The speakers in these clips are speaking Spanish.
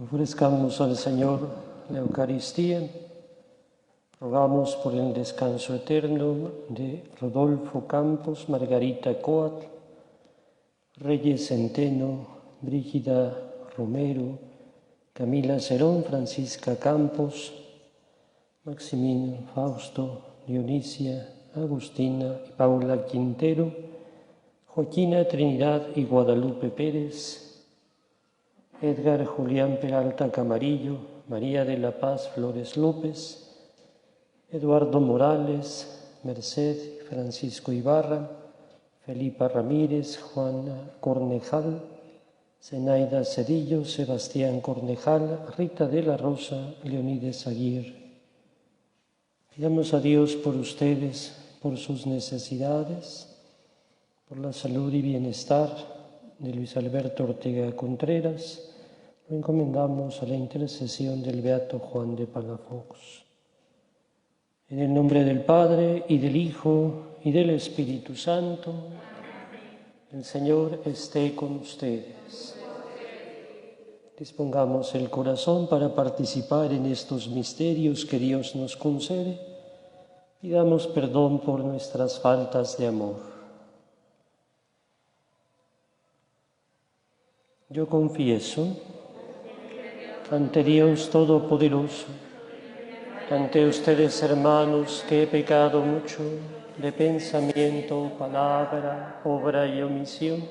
Ofrezcamos al Señor la Eucaristía. Rogamos por el descanso eterno de Rodolfo Campos, Margarita Coat, Reyes Centeno, Brígida Romero, Camila Cerón, Francisca Campos, Maximino Fausto, Dionisia, Agustina y Paula Quintero, Joaquina Trinidad y Guadalupe Pérez, Edgar Julián Peralta Camarillo, María de la Paz Flores López, Eduardo Morales, Merced Francisco Ibarra, Felipa Ramírez, Juana Cornejal, Zenaida Cedillo, Sebastián Cornejal, Rita de la Rosa, Leonides Aguirre. Pidamos a Dios por ustedes, por sus necesidades, por la salud y bienestar de Luis Alberto Ortega Contreras. Lo encomendamos a la intercesión del Beato Juan de Palafox. En el nombre del Padre, y del Hijo, y del Espíritu Santo, el Señor esté con ustedes. Dispongamos el corazón para participar en estos misterios que Dios nos concede. Pidamos perdón por nuestras faltas de amor. Yo confieso ante Dios Todopoderoso, ante ustedes, hermanos, que he pecado mucho de pensamiento, palabra, obra y omisión,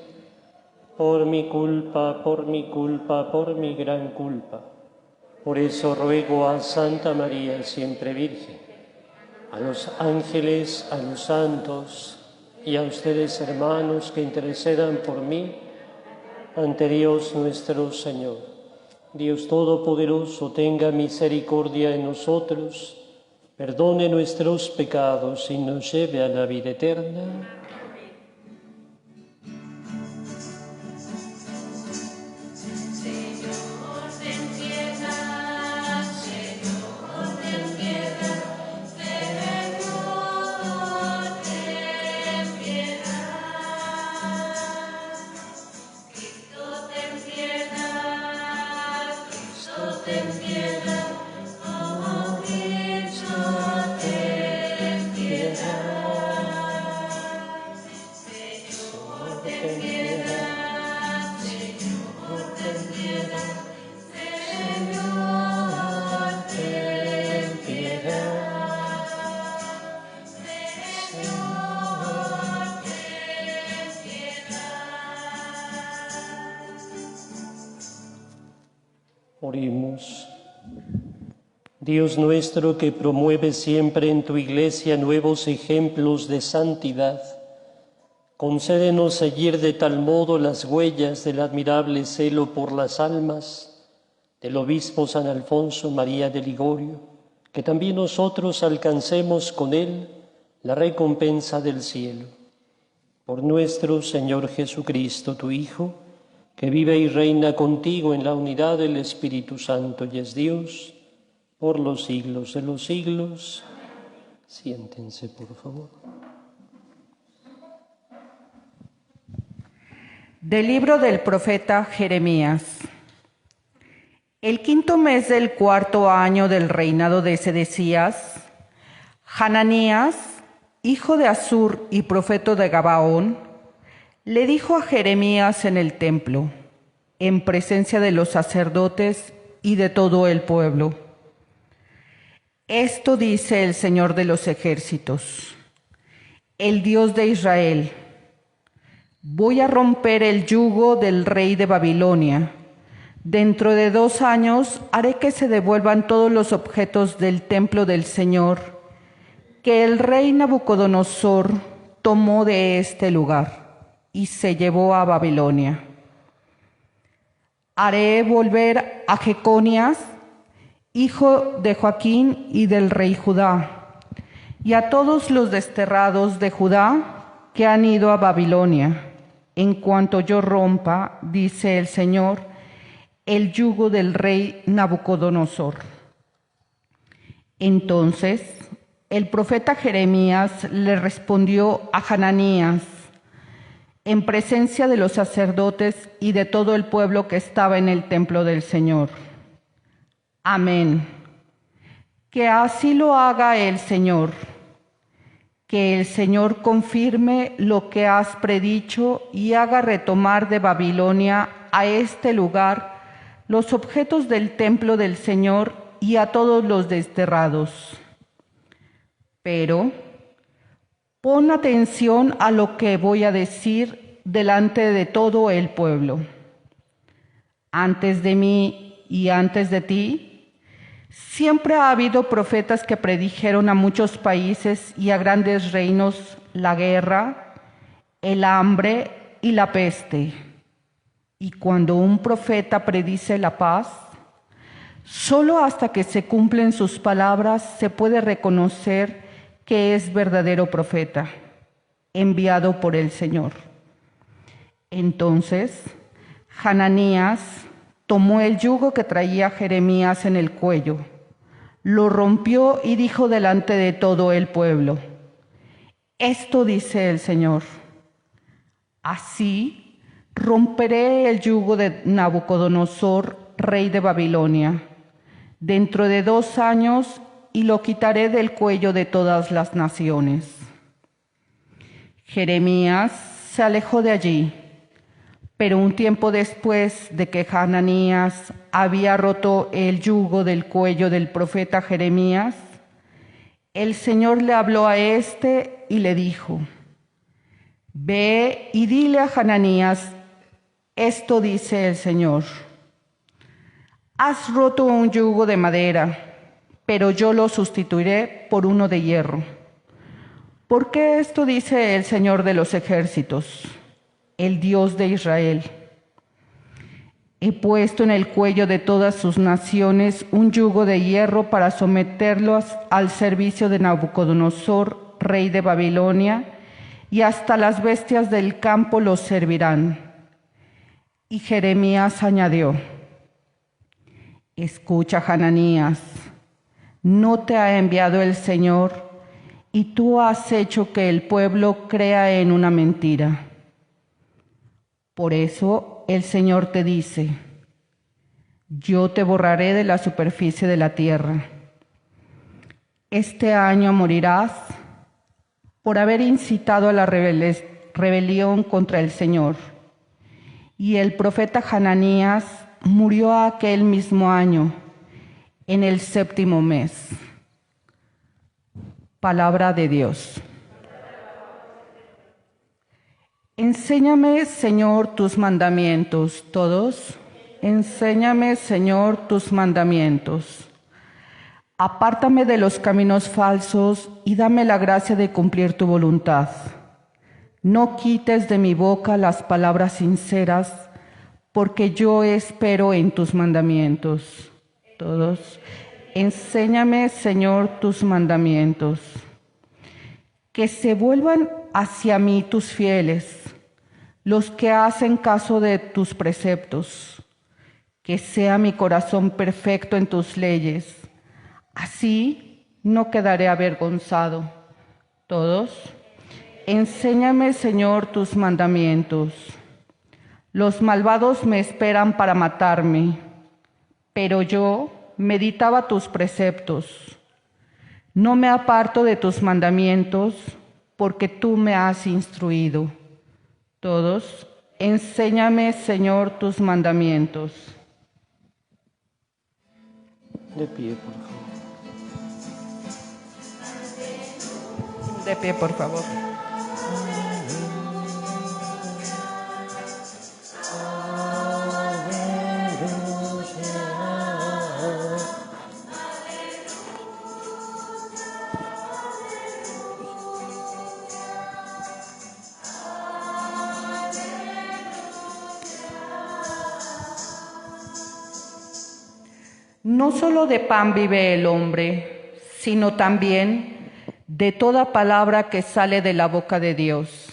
por mi culpa, por mi gran culpa. Por eso ruego a Santa María, siempre Virgen, a los ángeles, a los santos y a ustedes, hermanos, que intercedan por mí ante Dios nuestro Señor. Dios Todopoderoso, tenga misericordia de nosotros, perdone nuestros pecados y nos lleve a la vida eterna. Oremos. Dios nuestro, que promueve siempre en tu Iglesia nuevos ejemplos de santidad, concédenos seguir de tal modo las huellas del admirable celo por las almas del obispo San Alfonso María de Ligorio, que también nosotros alcancemos con él la recompensa del cielo. Por nuestro Señor Jesucristo, tu Hijo, que vive y reina contigo en la unidad del Espíritu Santo y es Dios, por los siglos de los siglos. Siéntense, por favor. Del libro del profeta Jeremías. El quinto mes del cuarto año del reinado de Sedecías, Hananías, hijo de Azur y profeta de Gabaón, le dijo a Jeremías en el templo, en presencia de los sacerdotes y de todo el pueblo: Esto dice el Señor de los ejércitos, el Dios de Israel: voy a romper el yugo del rey de Babilonia. Dentro de 2 años haré que se devuelvan todos los objetos del templo del Señor que el rey Nabucodonosor tomó de este lugar y se llevó a Babilonia. Haré volver a Jeconías, hijo de Joaquín y del rey Judá, y a todos los desterrados de Judá que han ido a Babilonia, en cuanto yo rompa, dice el Señor, el yugo del rey Nabucodonosor. Entonces el profeta Jeremías le respondió a Hananías, en presencia de los sacerdotes y de todo el pueblo que estaba en el templo del Señor: Amén. Que así lo haga el Señor. Que el Señor confirme lo que has predicho y haga retomar de Babilonia a este lugar los objetos del templo del Señor y a todos los desterrados. Pero pon atención a lo que voy a decir delante de todo el pueblo. Antes de mí y antes de ti, siempre ha habido profetas que predijeron a muchos países y a grandes reinos la guerra, el hambre y la peste. Y cuando un profeta predice la paz, solo hasta que se cumplen sus palabras se puede reconocer que es verdadero profeta, enviado por el Señor. Entonces, Hananías tomó el yugo que traía Jeremías en el cuello, lo rompió y dijo delante de todo el pueblo: Esto dice el Señor: Así romperé el yugo de Nabucodonosor, rey de Babilonia, dentro de 2 años, y lo quitaré del cuello de todas las naciones. Jeremías se alejó de allí, pero un tiempo después de que Hananías había roto el yugo del cuello del profeta Jeremías, el Señor le habló a éste y le dijo: Ve y dile a Hananías: Esto dice el Señor: Has roto un yugo de madera, pero yo lo sustituiré por uno de hierro. Porque esto dice el Señor de los ejércitos, el Dios de Israel: He puesto en el cuello de todas sus naciones un yugo de hierro para someterlos al servicio de Nabucodonosor, rey de Babilonia, y hasta las bestias del campo los servirán. Y Jeremías añadió: Escucha, Hananías, ¿no te ha enviado el Señor y tú has hecho que el pueblo crea en una mentira? Por eso el Señor te dice: Yo te borraré de la superficie de la tierra. Este año morirás por haber incitado a la rebelión contra el Señor. Y el profeta Hananías murió aquel mismo año, en el 7º mes. Palabra de Dios. Enséñame, Señor, tus mandamientos. Todos. Enséñame, Señor, tus mandamientos. Apártame de los caminos falsos y dame la gracia de cumplir tu voluntad. No quites de mi boca las palabras sinceras, porque yo espero en tus mandamientos. Todos. Enséñame, Señor, tus mandamientos. Que se vuelvan hacia mí tus fieles, los que hacen caso de tus preceptos. Que sea mi corazón perfecto en tus leyes. Así no quedaré avergonzado. Todos. Enséñame, Señor, tus mandamientos. Los malvados me esperan para matarme, pero yo meditaba tus preceptos. No me aparto de tus mandamientos, porque tú me has instruido. Todos. Enséñame, Señor, tus mandamientos. De pie, por favor. De pie, por favor. No solo de pan vive el hombre, sino también de toda palabra que sale de la boca de Dios.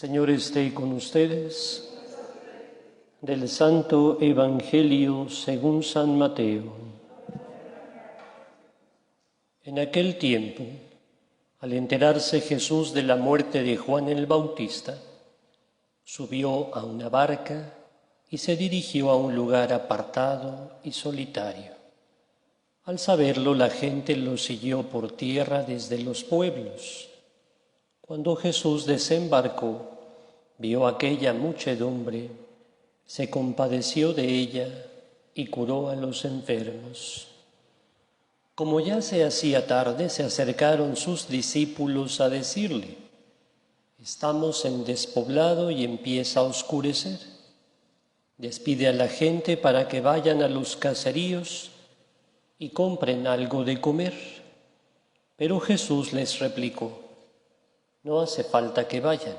Señor esté con ustedes. Del Santo Evangelio según San Mateo. En aquel tiempo, al enterarse Jesús de la muerte de Juan el Bautista, subió a una barca y se dirigió a un lugar apartado y solitario. Al saberlo, la gente lo siguió por tierra desde los pueblos. Cuando Jesús desembarcó, vio aquella muchedumbre, se compadeció de ella y curó a los enfermos. Como ya se hacía tarde, se acercaron sus discípulos a decirle: «Estamos en despoblado y empieza a oscurecer. Despide a la gente para que vayan a los caseríos y compren algo de comer». Pero Jesús les replicó: «No hace falta que vayan,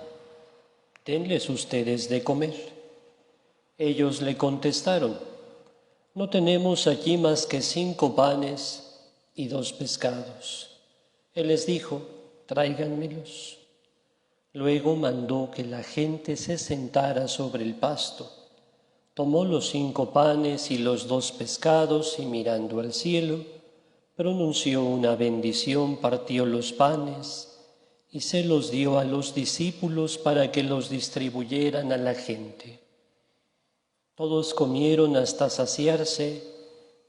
denles ustedes de comer». Ellos le contestaron: «No tenemos aquí más que 5 panes y 2 pescados». Él les dijo: «Tráiganmelos». Luego mandó que la gente se sentara sobre el pasto. Tomó los 5 panes y los 2 pescados y, mirando al cielo, pronunció una bendición, partió los panes y se los dio a los discípulos para que los distribuyeran a la gente. Todos comieron hasta saciarse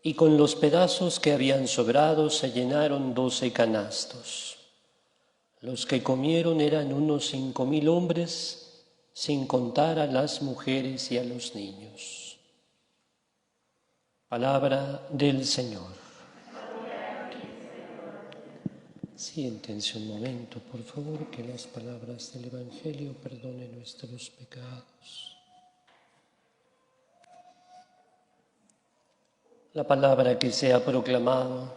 y con los pedazos que habían sobrado se llenaron 12 canastos. Los que comieron eran unos 5.000 hombres, sin contar a las mujeres y a los niños. Palabra del Señor. Siéntense un momento, por favor, que las palabras del Evangelio perdonen nuestros pecados. La palabra que se ha proclamado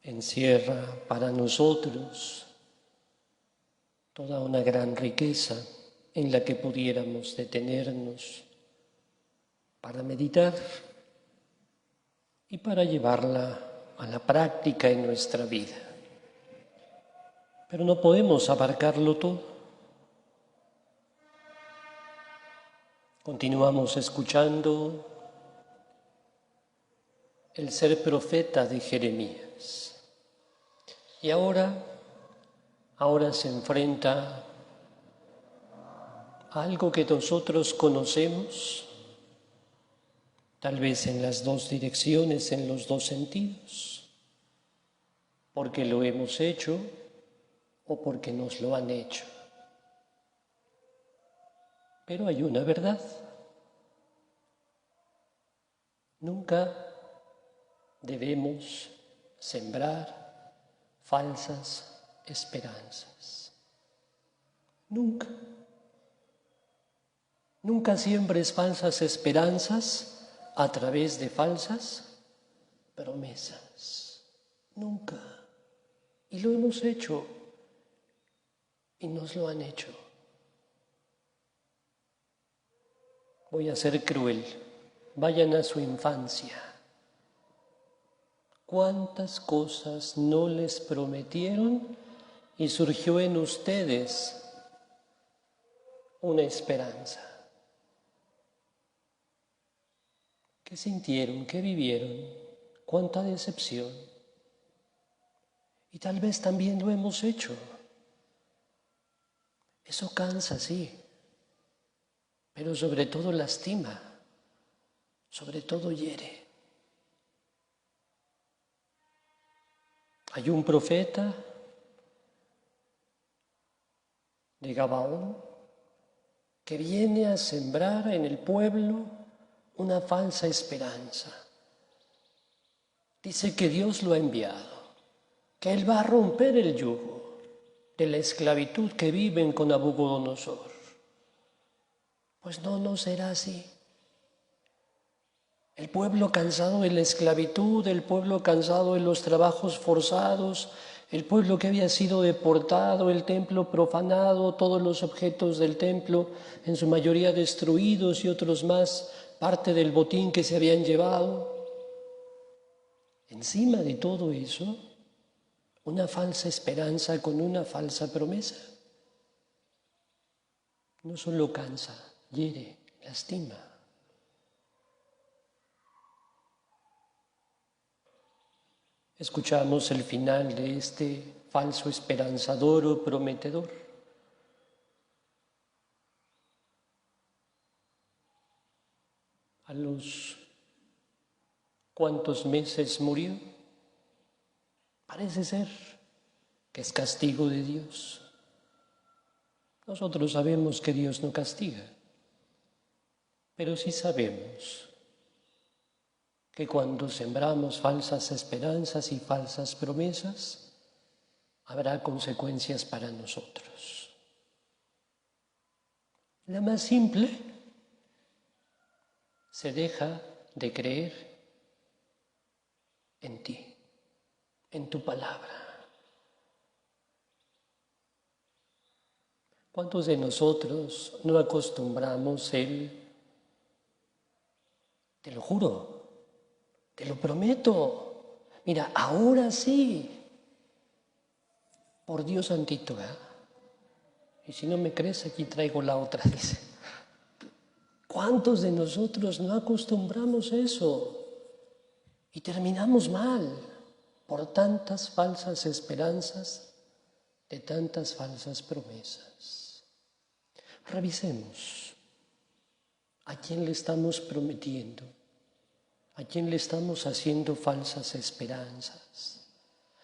encierra para nosotros toda una gran riqueza en la que pudiéramos detenernos para meditar y para llevarla a la práctica en nuestra vida. Pero no podemos abarcarlo todo. Continuamos escuchando el ser profeta de Jeremías. Y ahora se enfrenta a algo que nosotros conocemos, tal vez en las 2 direcciones, en los 2 sentidos, porque lo hemos hecho o porque nos lo han hecho. Pero hay una verdad. Nunca debemos sembrar falsas esperanzas. Nunca. Nunca siembres falsas esperanzas a través de falsas promesas. Nunca. Y lo hemos hecho y nos lo han hecho. Voy a ser cruel. Vayan a su infancia. ¿Cuántas cosas no les prometieron y surgió en ustedes una esperanza? ¿Qué sintieron? ¿Qué vivieron? ¿Cuánta decepción? Y tal vez también lo hemos hecho. Eso cansa, sí, pero sobre todo lastima, sobre todo hiere. Hay un profeta de Gabaón que viene a sembrar en el pueblo una falsa esperanza. Dice que Dios lo ha enviado, que Él va a romper el yugo de la esclavitud que viven con Nabucodonosor. Pues no será así. El pueblo cansado de la esclavitud, el pueblo cansado de los trabajos forzados, el pueblo que había sido deportado, el templo profanado, todos los objetos del templo, en su mayoría destruidos y otros más, parte del botín que se habían llevado. Encima de todo eso, una falsa esperanza con una falsa promesa. no solo cansa, hiere, lastima. Escuchamos el final de este falso esperanzador o prometedor. ¿A los cuántos meses murió? Parece ser que es castigo de Dios. Nosotros sabemos que Dios no castiga, pero sí sabemos que cuando sembramos falsas esperanzas y falsas promesas, habrá consecuencias para nosotros. La más simple: se deja de creer en ti, en tu palabra. ¿Cuántos de nosotros no acostumbramos te lo juro, te lo prometo, mira, ahora sí, por Dios santito, y si no me crees, aquí traigo la otra, dice. ¿Cuántos de nosotros no acostumbramos eso? Y terminamos mal por tantas falsas esperanzas, de tantas falsas promesas. Revisemos a quién le estamos prometiendo, a quién le estamos haciendo falsas esperanzas.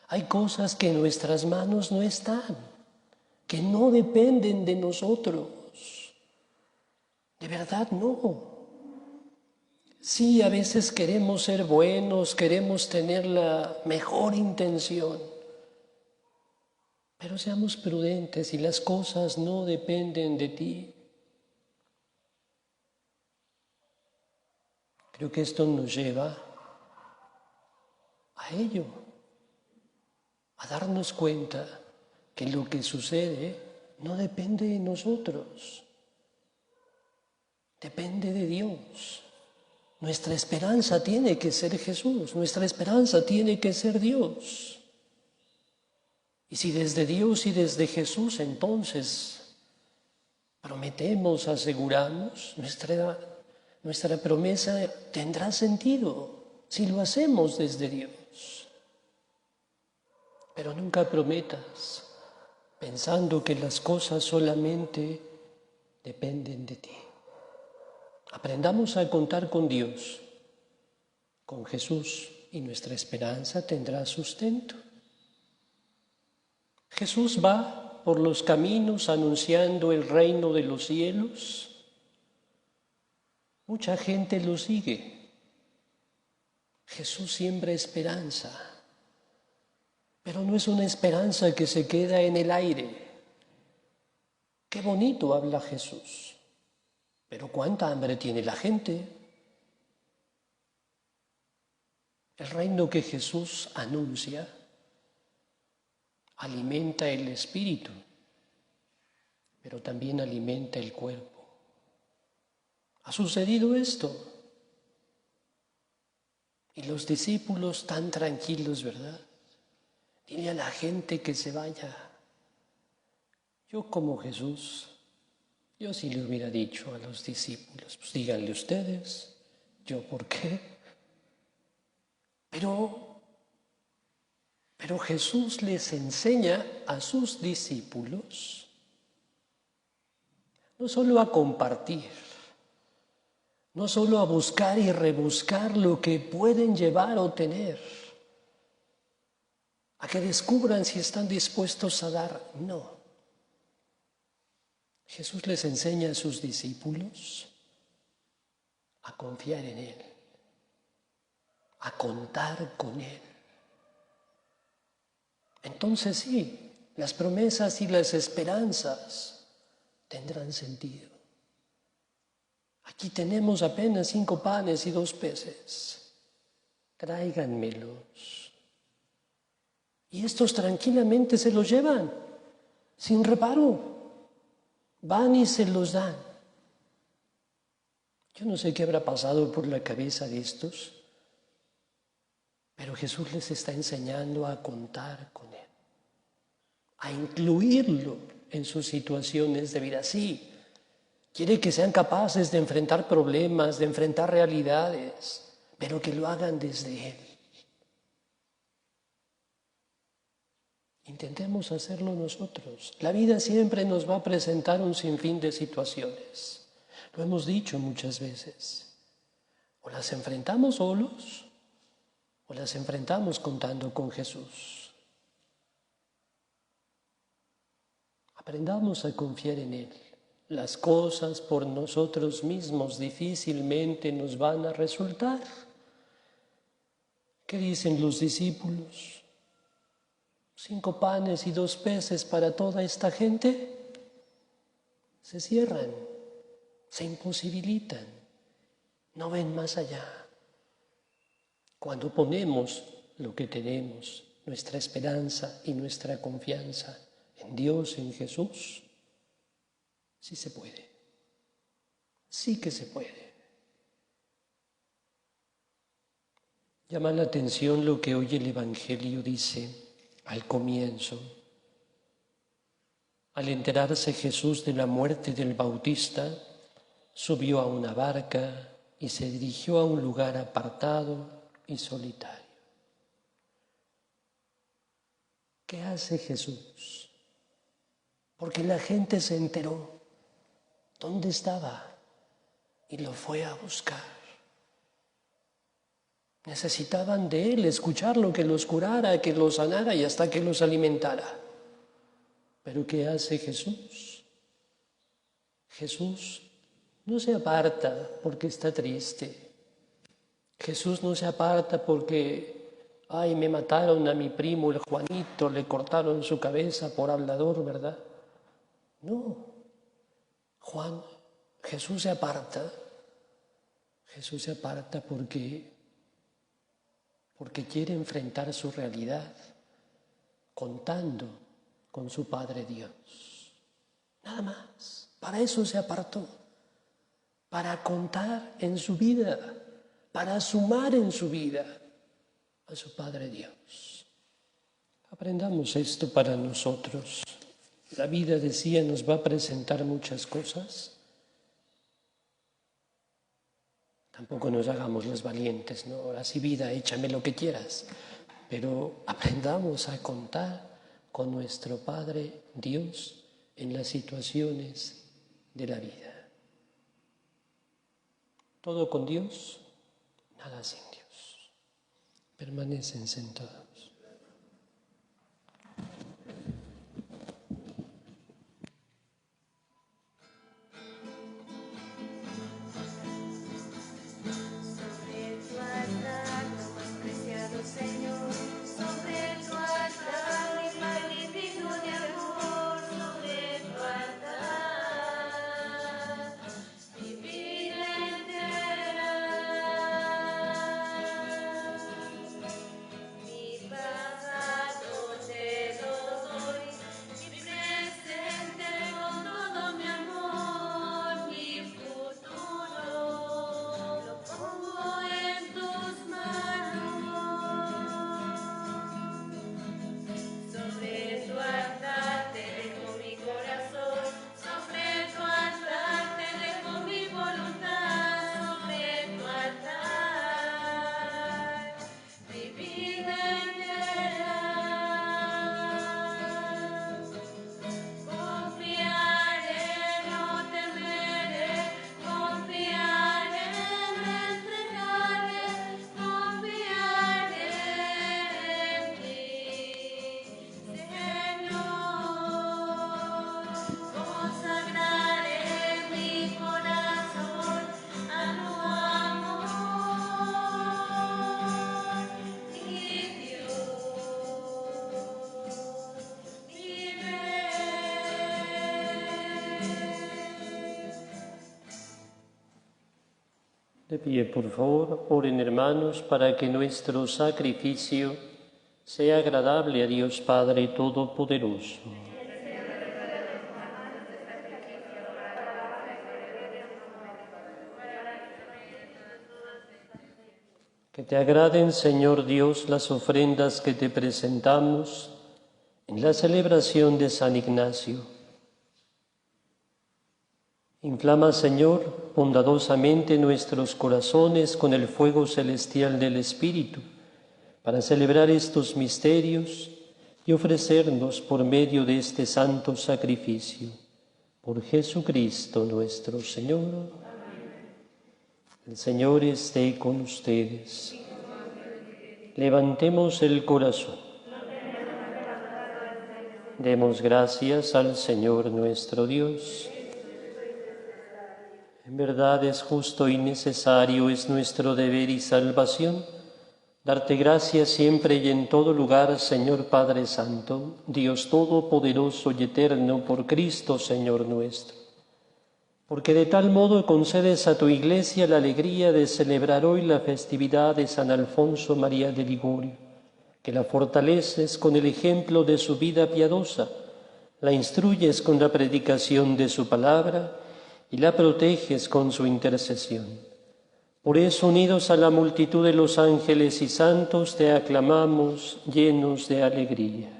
Hay cosas que en nuestras manos no están, que no dependen de nosotros. De verdad no. Sí, a veces queremos ser buenos, queremos tener la mejor intención, pero seamos prudentes y las cosas no dependen de ti. Creo que esto nos lleva a ello, a darnos cuenta que lo que sucede no depende de nosotros, depende de Dios. Nuestra esperanza tiene que ser Jesús, nuestra esperanza tiene que ser Dios. Y si desde Dios y desde Jesús entonces prometemos, aseguramos, nuestra promesa tendrá sentido si lo hacemos desde Dios. Pero nunca prometas pensando que las cosas solamente dependen de ti. Aprendamos a contar con Dios, con Jesús, y nuestra esperanza tendrá sustento. Jesús va por los caminos anunciando el reino de los cielos. Mucha gente lo sigue. Jesús siembra esperanza, pero no es una esperanza que se queda en el aire. Qué bonito habla Jesús, pero cuánta hambre tiene la gente. El reino que Jesús anuncia alimenta el espíritu, pero también alimenta el cuerpo. ¿Ha sucedido esto? Y los discípulos tan tranquilos, ¿verdad? Dile a la gente que se vaya. Yo como Jesús, yo sí le hubiera dicho a los discípulos, pues díganle ustedes, ¿yo por qué? Pero Jesús les enseña a sus discípulos no solo a compartir, no solo a buscar y rebuscar lo que pueden llevar o tener, a que descubran si están dispuestos a dar. No. Jesús les enseña a sus discípulos a confiar en Él, a contar con Él. Entonces sí, las promesas y las esperanzas tendrán sentido. Aquí tenemos apenas 5 panes y 2 peces. Tráiganmelos. Y estos tranquilamente se los llevan, sin reparo. Van y se los dan. Yo no sé qué habrá pasado por la cabeza de estos, pero Jesús les está enseñando a contar con Él, a incluirlo en sus situaciones de vida. Sí, Quiere que sean capaces de enfrentar problemas, de enfrentar realidades, pero que lo hagan desde Él. Intentemos hacerlo nosotros. La vida siempre nos va a presentar un sinfín de situaciones. Lo hemos dicho muchas veces. O las enfrentamos solos, o las enfrentamos contando con Jesús. Aprendamos a confiar en Él. Las cosas por nosotros mismos difícilmente nos van a resultar. ¿Qué dicen los discípulos? 5 panes y 2 peces para toda esta gente. Se cierran, se imposibilitan, no ven más allá. Cuando ponemos lo que tenemos, nuestra esperanza y nuestra confianza en Dios, en Jesús, sí se puede, sí que se puede. Llama la atención lo que hoy el Evangelio dice al comienzo. Al enterarse Jesús de la muerte del Bautista, subió a una barca y se dirigió a un lugar apartado y solitario. ¿Qué hace Jesús? Porque la gente se enteró dónde estaba y lo fue a buscar. Necesitaban de Él, escucharlo, que los curara, que los sanara y hasta que los alimentara. ¿Pero qué hace Jesús? Jesús no se aparta porque está triste. Jesús no se aparta porque, ay, me mataron a mi primo el Juanito, le cortaron su cabeza por hablador, ¿verdad? No. Jesús se aparta porque quiere enfrentar su realidad contando con su Padre Dios. Nada más. Para eso se apartó. Para contar en su vida, para sumar en su vida a su Padre Dios. Aprendamos esto para nosotros. La vida, decía, nos va a presentar muchas cosas. Tampoco nos hagamos los valientes, ¿no? Ahora sí, vida, échame lo que quieras. Pero aprendamos a contar con nuestro Padre Dios en las situaciones de la vida. Todo con Dios, nada sin Dios. Permanecen sentados. De pie, por favor, oren hermanos para que nuestro sacrificio sea agradable a Dios Padre Todopoderoso. Que te agraden, Señor Dios, las ofrendas que te presentamos en la celebración de San Ignacio. Inflama, Señor, bondadosamente nuestros corazones con el fuego celestial del Espíritu, para celebrar estos misterios y ofrecernos por medio de este santo sacrificio. Por Jesucristo nuestro Señor. El Señor esté con ustedes. Levantemos el corazón. Demos gracias al Señor nuestro Dios. En verdad es justo y necesario, es nuestro deber y salvación, darte gracias siempre y en todo lugar, Señor Padre Santo, Dios Todopoderoso y Eterno, por Cristo, Señor nuestro. Porque de tal modo concedes a tu Iglesia la alegría de celebrar hoy la festividad de San Alfonso María de Ligorio, que la fortaleces con el ejemplo de su vida piadosa, la instruyes con la predicación de su palabra y la proteges con su intercesión. Por eso, unidos a la multitud de los ángeles y santos, te aclamamos llenos de alegría.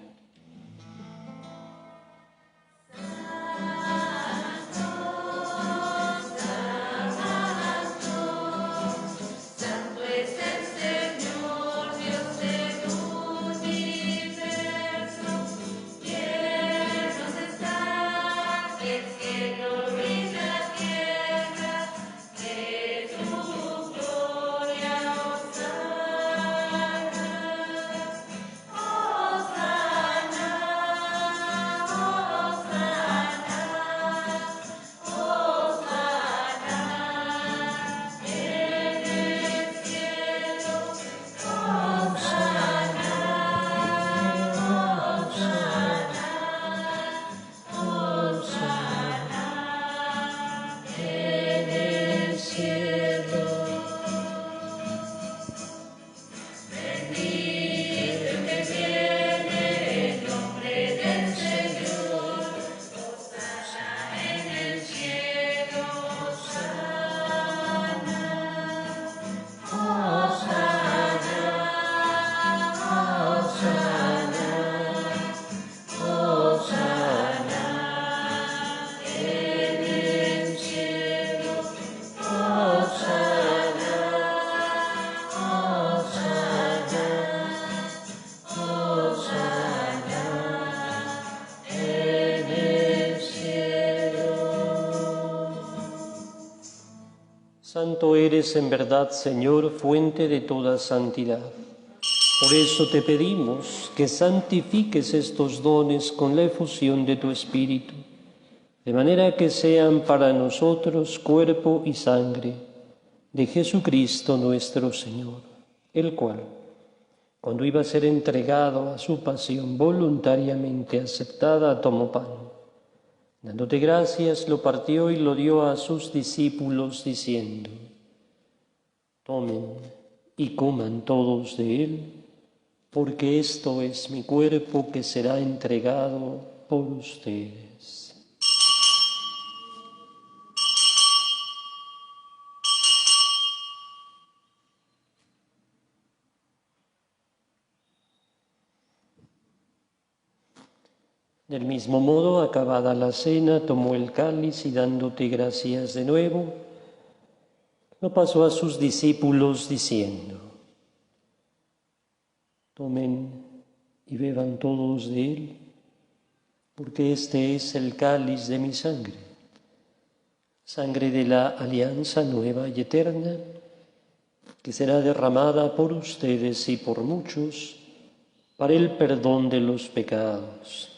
Santo eres en verdad, Señor, fuente de toda santidad. Por eso te pedimos que santifiques estos dones con la efusión de tu Espíritu, de manera que sean para nosotros cuerpo y sangre de Jesucristo nuestro Señor, el cual, cuando iba a ser entregado a su pasión voluntariamente aceptada, tomó pan. Dándote gracias, lo partió y lo dio a sus discípulos, diciendo: tomen y coman todos de él, porque esto es mi cuerpo que será entregado por ustedes. Del mismo modo, acabada la cena, tomó el cáliz y dándote gracias de nuevo, lo pasó a sus discípulos diciendo: tomen y beban todos de él, porque este es el cáliz de mi sangre, sangre de la alianza nueva y eterna, que será derramada por ustedes y por muchos para el perdón de los pecados.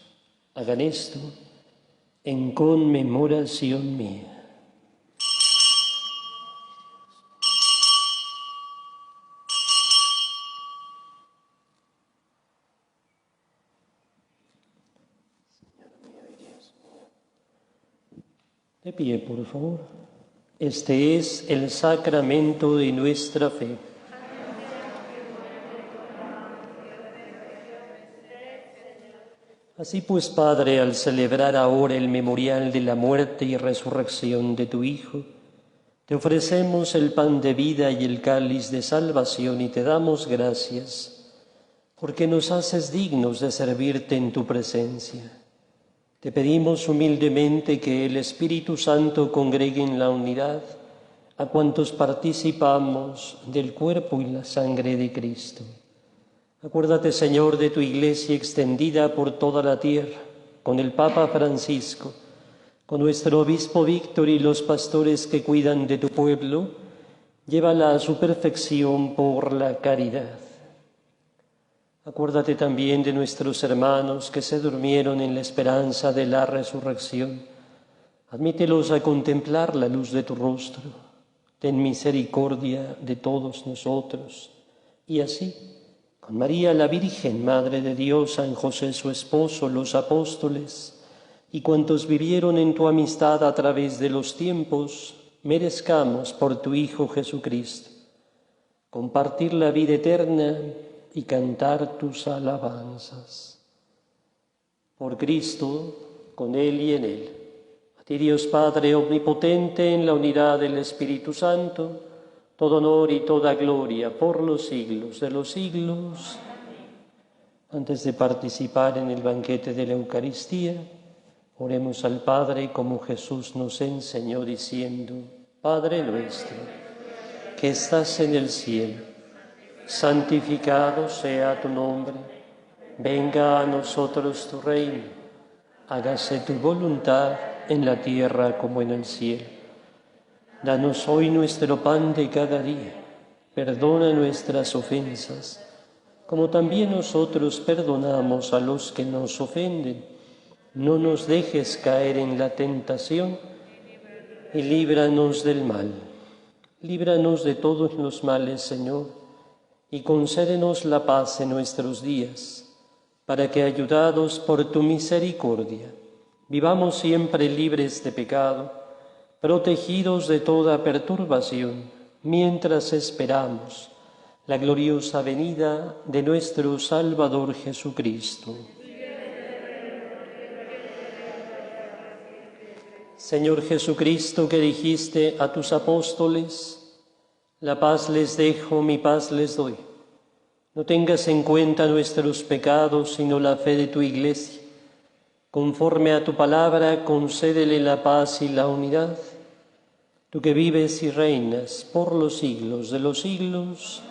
Hagan esto en conmemoración mía. De pie, por favor. Este es el sacramento de nuestra fe. Así pues, Padre, al celebrar ahora el memorial de la muerte y resurrección de tu Hijo, te ofrecemos el pan de vida y el cáliz de salvación y te damos gracias, porque nos haces dignos de servirte en tu presencia. Te pedimos humildemente que el Espíritu Santo congregue en la unidad a cuantos participamos del cuerpo y la sangre de Cristo. Acuérdate, Señor, de tu Iglesia extendida por toda la tierra, con el Papa Francisco, con nuestro Obispo Víctor y los pastores que cuidan de tu pueblo. Llévala a su perfección por la caridad. Acuérdate también de nuestros hermanos que se durmieron en la esperanza de la resurrección. Admítelos a contemplar la luz de tu rostro. Ten misericordia de todos nosotros. Y así, con María la Virgen, Madre de Dios, San José su esposo, los apóstoles y cuantos vivieron en tu amistad a través de los tiempos, merezcamos por tu Hijo Jesucristo compartir la vida eterna y cantar tus alabanzas. Por Cristo, con Él y en Él. A ti, Dios Padre omnipotente, en la unidad del Espíritu Santo, todo honor y toda gloria por los siglos de los siglos. Antes de participar en el banquete de la Eucaristía, oremos al Padre como Jesús nos enseñó diciendo: Padre nuestro, que estás en el cielo, santificado sea tu nombre. Venga a nosotros tu reino. Hágase tu voluntad en la tierra como en el cielo. Danos hoy nuestro pan de cada día. Perdona nuestras ofensas, como también nosotros perdonamos a los que nos ofenden. No nos dejes caer en la tentación y líbranos del mal. Líbranos de todos los males, Señor, y concédenos la paz en nuestros días, para que, ayudados por tu misericordia, vivamos siempre libres de pecado, protegidos de toda perturbación, mientras esperamos la gloriosa venida de nuestro Salvador Jesucristo. Señor Jesucristo, que dijiste a tus apóstoles: la paz les dejo, mi paz les doy. No tengas en cuenta nuestros pecados, sino la fe de tu Iglesia. Conforme a tu palabra, concédele la paz y la unidad. Tú que vives y reinas por los siglos de los siglos,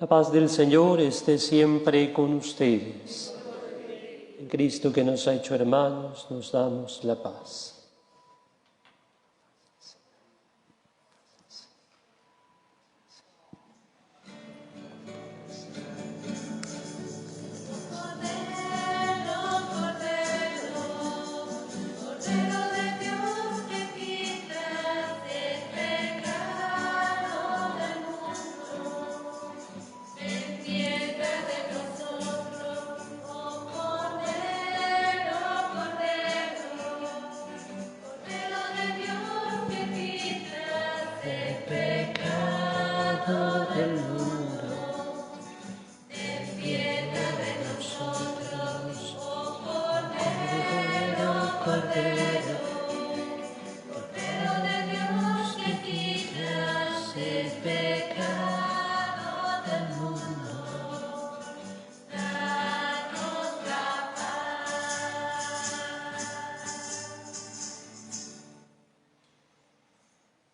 la paz del Señor esté siempre con ustedes. En Cristo, que nos ha hecho hermanos, nos damos la paz.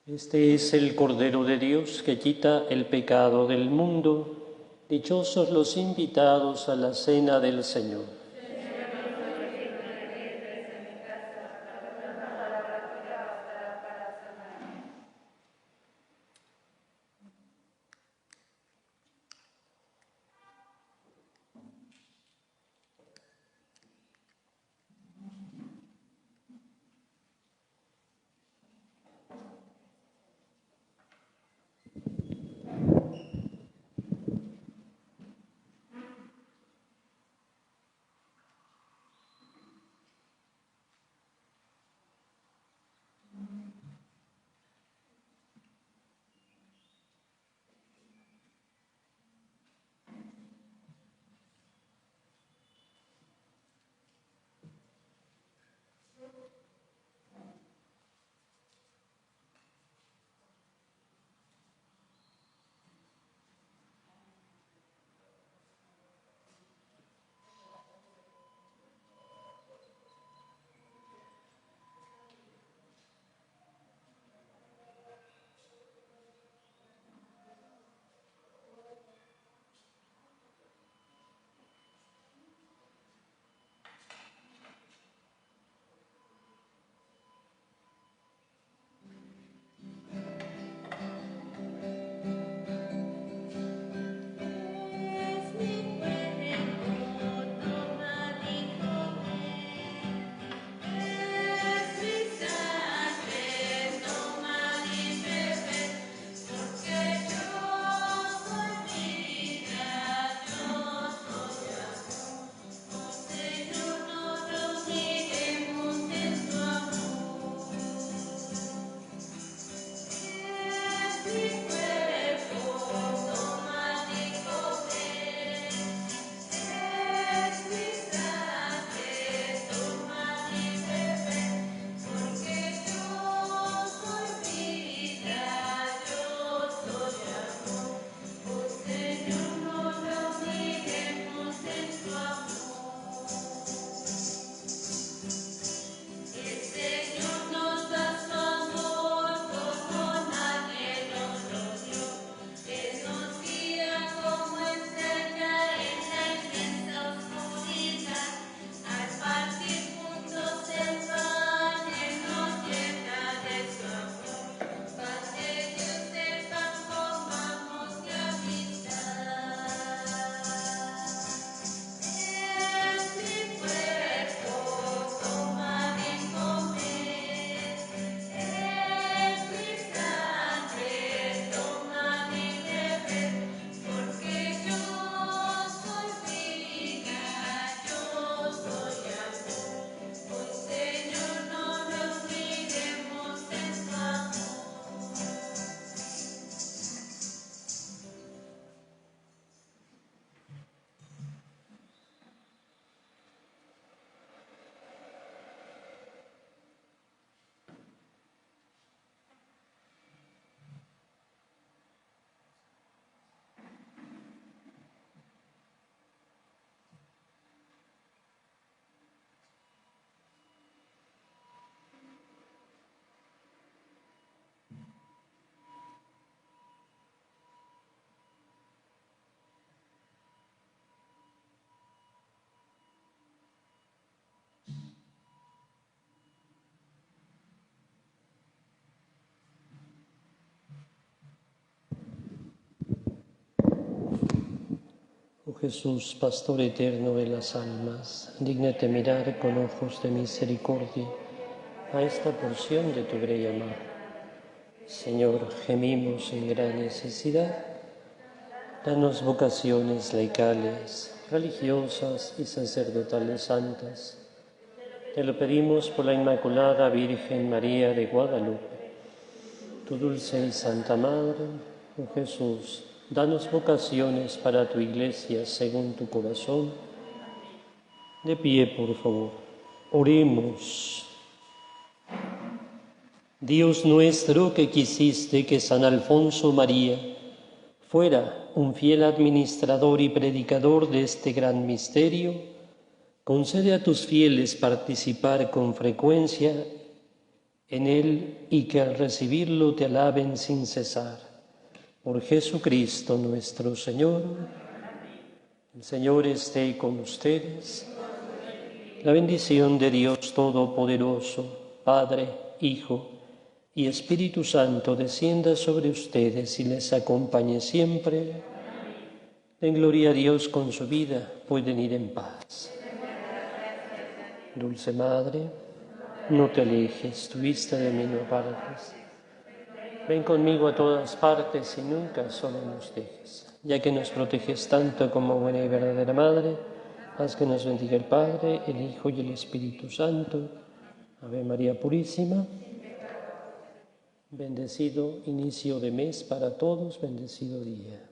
Este es el Cordero de Dios que quita el pecado del mundo. Dichosos los invitados a la cena del Señor. Jesús, pastor eterno de las almas, dígnate mirar con ojos de misericordia a esta porción de tu grey amor. Señor, gemimos en gran necesidad. Danos vocaciones laicales, religiosas y sacerdotales santas. Te lo pedimos por la Inmaculada Virgen María de Guadalupe, tu dulce y santa Madre. Oh Jesús, danos vocaciones para tu Iglesia según tu corazón. De pie, por favor. Oremos. Dios nuestro, que quisiste que San Alfonso María fuera un fiel administrador y predicador de este gran misterio, concede a tus fieles participar con frecuencia en él y que al recibirlo te alaben sin cesar. Por Jesucristo nuestro Señor. El Señor esté con ustedes. La bendición de Dios Todopoderoso, Padre, Hijo y Espíritu Santo, descienda sobre ustedes y les acompañe siempre. Den gloria a Dios con su vida, pueden ir en paz. Dulce Madre, no te alejes, tu vista de mí no apartes. Ven conmigo a todas partes y nunca solo nos dejes. Ya que nos proteges tanto como buena y verdadera Madre, haz que nos bendiga el Padre, el Hijo y el Espíritu Santo. Ave María Purísima. Bendecido inicio de mes para todos, bendecido día.